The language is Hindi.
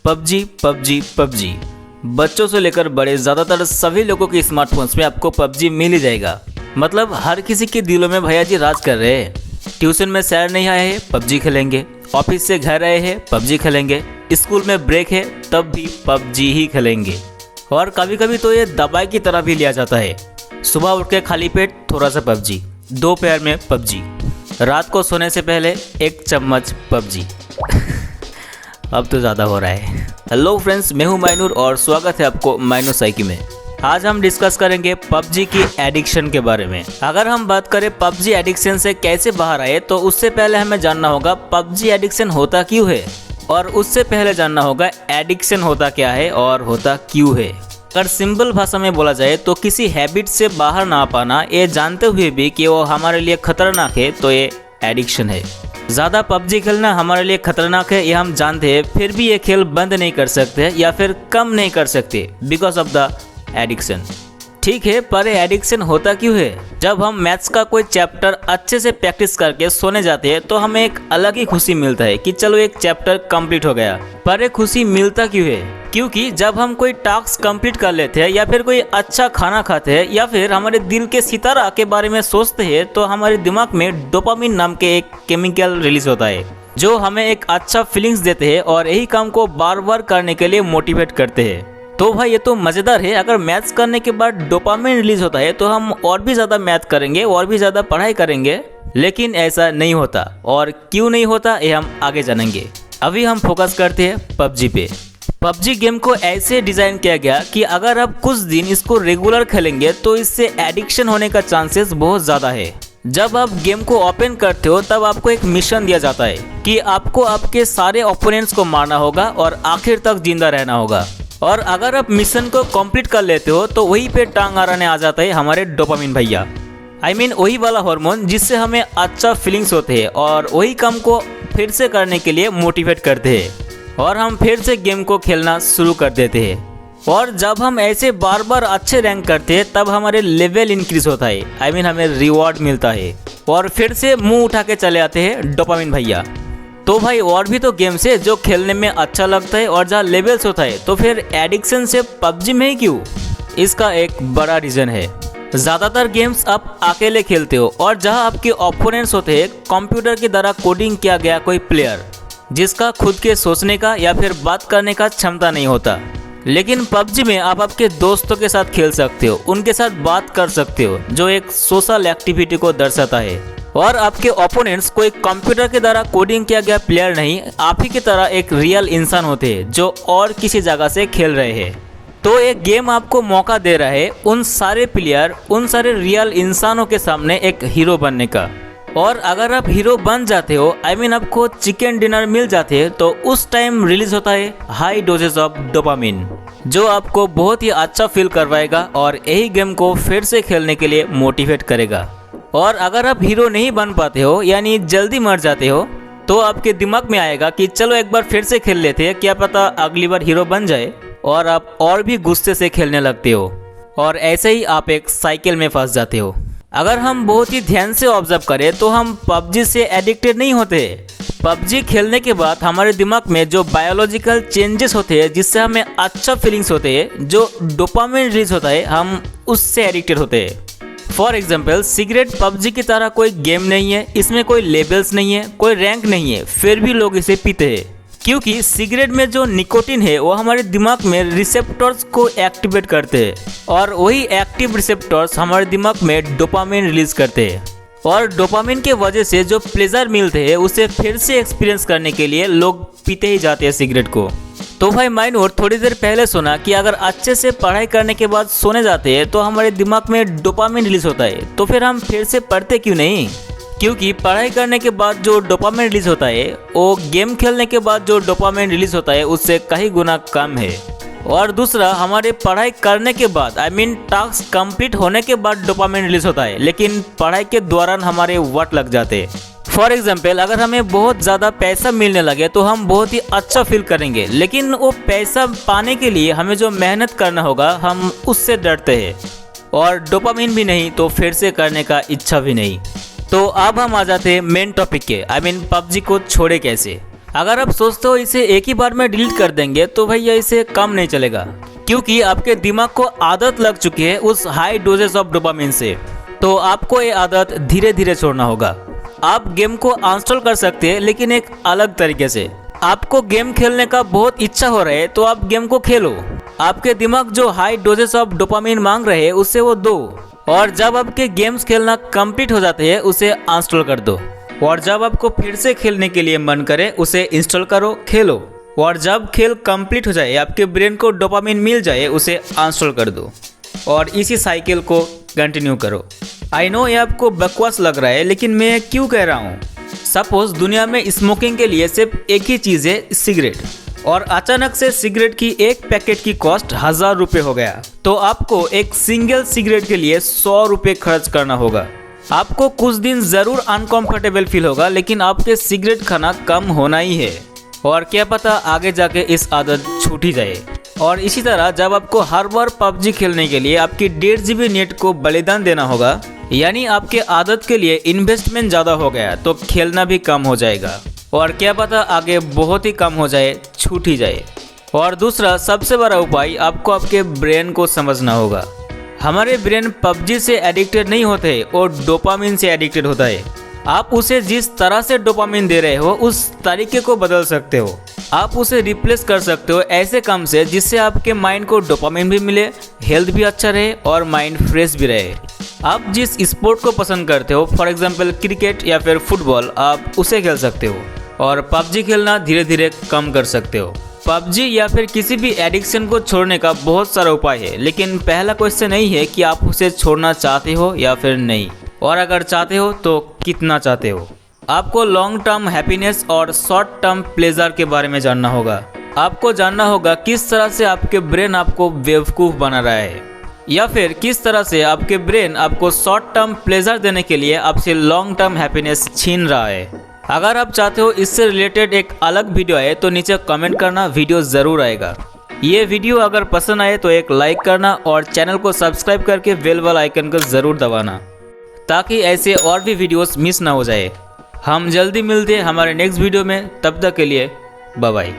PUBG PUBG PUBG. बच्चों से लेकर बड़े ज़्यादातर सभी लोगों के स्मार्टफोन्स में आपको पबजी मिल ही जाएगा। मतलब हर किसी के दिलों में भैया जी राज कर रहे हैं। ट्यूशन में सैर नहीं आए हैं, पबजी खेलेंगे। ऑफिस से घर आए हैं, पबजी खेलेंगे। स्कूल में ब्रेक है तब भी पबजी ही खेलेंगे। और कभी कभी तो ये दवाई की तरह भी लिया जाता है। सुबह उठ के खाली पेट थोड़ा सा पबजी, दोपहर में पबजी, रात को सोने से पहले 1 चम्मच पबजी। अब तो ज़्यादा हो रहा है। हेलो फ्रेंड्स, मैं हूं माइनूर और स्वागत है आपको माइनूर साइकी में। आज हम डिस्कस करेंगे पबजी की एडिक्शन के बारे में। अगर हम बात करें पबजी एडिक्शन से कैसे बाहर आए, तो उससे पहले हमें जानना होगा पबजी एडिक्शन होता क्यों है, और उससे पहले जानना होगा एडिक्शन होता क्या है और होता क्यों है। अगर सिंपल भाषा में बोला जाए तो किसी हैबिट से बाहर ना पाना, ये जानते हुए भी कि वो हमारे लिए खतरनाक है, तो ये एडिक्शन है। ज़्यादा पबजी खेलना हमारे लिए खतरनाक है, ये हम जानते हैं, फिर भी ये खेल बंद नहीं कर सकते या फिर कम नहीं कर सकते बिकॉज ऑफ द एडिक्शन। ठीक है, पर एडिक्शन होता क्यों है? जब हम मैथ्स का कोई चैप्टर अच्छे से प्रैक्टिस करके सोने जाते हैं तो हमें एक अलग ही खुशी मिलता है कि चलो एक चैप्टर कंप्लीट हो गया। पर ये खुशी मिलता क्यों है? क्योंकि जब हम कोई टास्क कंप्लीट कर लेते हैं या फिर कोई अच्छा खाना खाते हैं या फिर हमारे दिल के सितारा के बारे में सोचते हैं, तो हमारे दिमाग में डोपामिन नाम के एक केमिकल रिलीज होता है जो हमें एक अच्छा फीलिंग्स देते हैं और यही काम को बार बार करने के लिए मोटिवेट करते हैं। तो भाई ये तो मज़ेदार है। अगर मैथ्स करने के बाद डोपामिन रिलीज होता है तो हम और भी ज़्यादा मैथ करेंगे और भी ज़्यादा पढ़ाई करेंगे, लेकिन ऐसा नहीं होता। और क्यों नहीं होता ये हम आगे जानेंगे। अभी हम फोकस करते हैं पबजी पे। पबजी गेम को ऐसे डिज़ाइन किया गया कि अगर आप कुछ दिन इसको रेगुलर खेलेंगे तो इससे एडिक्शन होने का चांसेस बहुत ज़्यादा है। जब आप गेम को ओपन करते हो तब आपको एक मिशन दिया जाता है कि आपको आपके सारे ओपोनेंट्स को मारना होगा और आखिर तक जिंदा रहना होगा। और अगर आप मिशन को कंप्लीट कर लेते हो तो वहीं पे टांग अड़ाने आ जाता है हमारे डोपामिन भैया। वही वाला हार्मोन जिससे हमें अच्छा फीलिंग्स होते हैं और वही काम को फिर से करने के लिए मोटिवेट करते हैं और हम फिर से गेम को खेलना शुरू कर देते हैं। और जब हम ऐसे बार बार अच्छे रैंक करते हैं तब हमारे लेवल इंक्रीज होता है, हमें रिवॉर्ड मिलता है और फिर से मुंह उठा के चले आते हैं डोपामिन भैया। तो भाई और भी तो गेम्स है जो खेलने में अच्छा लगता है और जहाँ लेवल्स होता है, तो फिर एडिक्शन से पबजी में ही क्यों? इसका एक बड़ा रीज़न है। ज़्यादातर गेम्स आप अकेले खेलते हो और जहाँ आपके ओपोनेंट्स होते हैं कंप्यूटर के द्वारा कोडिंग किया गया कोई प्लेयर जिसका खुद के सोचने का या फिर बात करने का क्षमता नहीं होता। लेकिन पबजी में आप आपके दोस्तों के साथ खेल सकते हो, उनके साथ बात कर सकते हो, जो एक सोशल एक्टिविटी को दर्शाता है। और आपके ओपोनेंट्स कोई कंप्यूटर के द्वारा कोडिंग किया गया प्लेयर नहीं, आप ही की तरह एक रियल इंसान होते हैं जो और किसी जगह से खेल रहे हैं। तो एक गेम आपको मौका दे रहा है उन सारे प्लेयर, उन सारे रियल इंसानों के सामने एक हीरो बनने का। और अगर आप हीरो बन जाते हो, आपको चिकन डिनर मिल जाते हैं, तो उस टाइम रिलीज होता है हाई डोजेस ऑफ डोपामिन जो आपको बहुत ही अच्छा फील करवाएगा और यही गेम को फिर से खेलने के लिए मोटिवेट करेगा। और अगर आप हीरो नहीं बन पाते हो यानी जल्दी मर जाते हो, तो आपके दिमाग में आएगा कि चलो एक बार फिर से खेल लेते हैं, क्या पता अगली बार हीरो बन जाए, और आप और भी गुस्से से खेलने लगते हो और ऐसे ही आप एक साइकिल में फंस जाते हो। अगर हम बहुत ही ध्यान से ऑब्जर्व करें तो हम पबजी से एडिक्टेड नहीं होते। पबजी खेलने के बाद हमारे दिमाग में जो बायोलॉजिकल चेंजेस होते हैं जिससे हमें अच्छा फीलिंग्स होते हैं, जो डोपामिन रिलीज होता है, हम उससे एडिक्टेड होते हैं। फॉर एग्जाम्पल, सिगरेट पबजी की तरह कोई गेम नहीं है, इसमें कोई लेबल्स नहीं है, कोई रैंक नहीं है, फिर भी लोग इसे पीते हैं क्योंकि सिगरेट में जो निकोटिन है वो हमारे दिमाग में रिसेप्टर्स को एक्टिवेट करते हैं और वही एक्टिव रिसेप्टर्स हमारे दिमाग में डोपामिन रिलीज करते हैं। और डोपामिन के वजह से जो प्लेजर मिलते हैं उसे फिर से एक्सपीरियंस करने के लिए लोग पीते ही जाते हैं सिगरेट को। तो भाई माइनूर थोड़ी देर पहले सुना कि अगर अच्छे से पढ़ाई करने के बाद सोने जाते हैं तो हमारे दिमाग में डोपामिन रिलीज होता है, तो फिर हम फिर से पढ़ते क्यों नहीं? क्योंकि पढ़ाई करने के बाद जो डोपामिन रिलीज होता है वो गेम खेलने के बाद जो डोपामिन रिलीज होता है उससे कई गुना कम है। और दूसरा, हमारे पढ़ाई करने के बाद टास्क कंप्लीट होने के बाद डोपामिन रिलीज होता है, लेकिन पढ़ाई के दौरान हमारे वट लग जाते हैं। फॉर एग्जाम्पल, अगर हमें बहुत ज़्यादा पैसा मिलने लगे तो हम बहुत ही अच्छा फील करेंगे, लेकिन वो पैसा पाने के लिए हमें जो मेहनत करना होगा हम उससे डरते हैं और डोपामिन भी नहीं तो फिर से करने का इच्छा भी नहीं। तो अब हम आ जाते हैं मेन टॉपिक के, पबजी को छोड़े कैसे। अगर आप सोचते हो इसे एक ही बार में डिलीट कर देंगे तो भैया इसे काम नहीं चलेगा, क्योंकि आपके दिमाग को आदत लग चुकी है उस हाई डोजेस ऑफ डोपामिन से। तो आपको ये आदत धीरे धीरे छोड़ना होगा। आप गेम को अनइंस्टॉल कर सकते हैं, लेकिन एक अलग तरीके से। आपको गेम खेलने का बहुत इच्छा हो रहा है तो आप गेम को खेलो। आपके दिमाग जो हाई डोजेस ऑफ डोपामिन मांग रहे हैं उसे वो दो, और जब आपके गेम्स खेलना कंप्लीट हो जाते हैं उसे अनइंस्टॉल कर दो, और जब आपको फिर से खेलने के लिए मन करे उसे इंस्टॉल करो, खेलो, और जब खेल कंप्लीट हो जाए आपके ब्रेन को डोपामिन मिल जाए उसे अनइंस्टॉल कर दो, और इसी साइकिल को कंटिन्यू करो। आई नो ये आपको बकवास लग रहा है, लेकिन मैं क्यों कह रहा हूँ। सपोज दुनिया में स्मोकिंग के लिए सिर्फ एक ही चीज़ है, सिगरेट, और अचानक से सिगरेट की एक पैकेट की कॉस्ट 1000 रुपये हो गया, तो आपको एक सिंगल सिगरेट के लिए 100 रुपये खर्च करना होगा। आपको कुछ दिन ज़रूर अनकंफर्टेबल फील होगा, लेकिन आपके सिगरेट खाना कम होना ही है, और क्या पता आगे जाके इस आदत छूट ही जाए। और इसी तरह जब आपको हर बार पबजी खेलने के लिए आपकी 1.5 GB नेट को बलिदान देना होगा, यानी आपके आदत के लिए इन्वेस्टमेंट ज़्यादा हो गया, तो खेलना भी कम हो जाएगा, और क्या पता आगे बहुत ही कम हो जाए, छूट ही जाए। और दूसरा सबसे बड़ा उपाय, आपको आपके ब्रेन को समझना होगा। हमारे ब्रेन पबजी से एडिक्टेड नहीं होते और डोपामिन से एडिक्टेड होता है। आप उसे जिस तरह से डोपामिन दे रहे हो उस तरीके को बदल सकते हो। आप उसे रिप्लेस कर सकते हो ऐसे काम से जिससे आपके माइंड को डोपामिन भी मिले, हेल्थ भी अच्छा रहे और माइंड फ्रेश भी रहे। आप जिस स्पोर्ट को पसंद करते हो, फॉर एग्जांपल क्रिकेट या फिर फुटबॉल, आप उसे खेल सकते हो, और पबजी खेलना धीरे धीरे कम कर सकते हो। पबजी या फिर किसी भी एडिक्शन को छोड़ने का बहुत सारा उपाय है, लेकिन पहला क्वेश्चन नहीं है कि आप उसे छोड़ना चाहते हो या फिर नहीं, और अगर चाहते हो तो कितना चाहते हो। आपको लॉन्ग टर्म हैप्पीनेस और शॉर्ट टर्म प्लेजर के बारे में जानना होगा। आपको जानना होगा किस तरह से आपके ब्रेन आपको बेवकूफ़ बना रहा है, या फिर किस तरह से आपके ब्रेन आपको शॉर्ट टर्म प्लेजर देने के लिए आपसे लॉन्ग टर्म हैप्पीनेस छीन रहा है। अगर आप चाहते हो इससे रिलेटेड एक अलग वीडियो आए तो नीचे कमेंट करना, वीडियो ज़रूर आएगा। ये वीडियो अगर पसंद आए तो एक लाइक करना, और चैनल को सब्सक्राइब करके बेल वाला आइकन को ज़रूर दबाना, ताकि ऐसे और भी वीडियोस मिस ना हो जाए। हम जल्दी मिलते हैं हमारे नेक्स्ट वीडियो में, तब तक के लिए बाय बाय।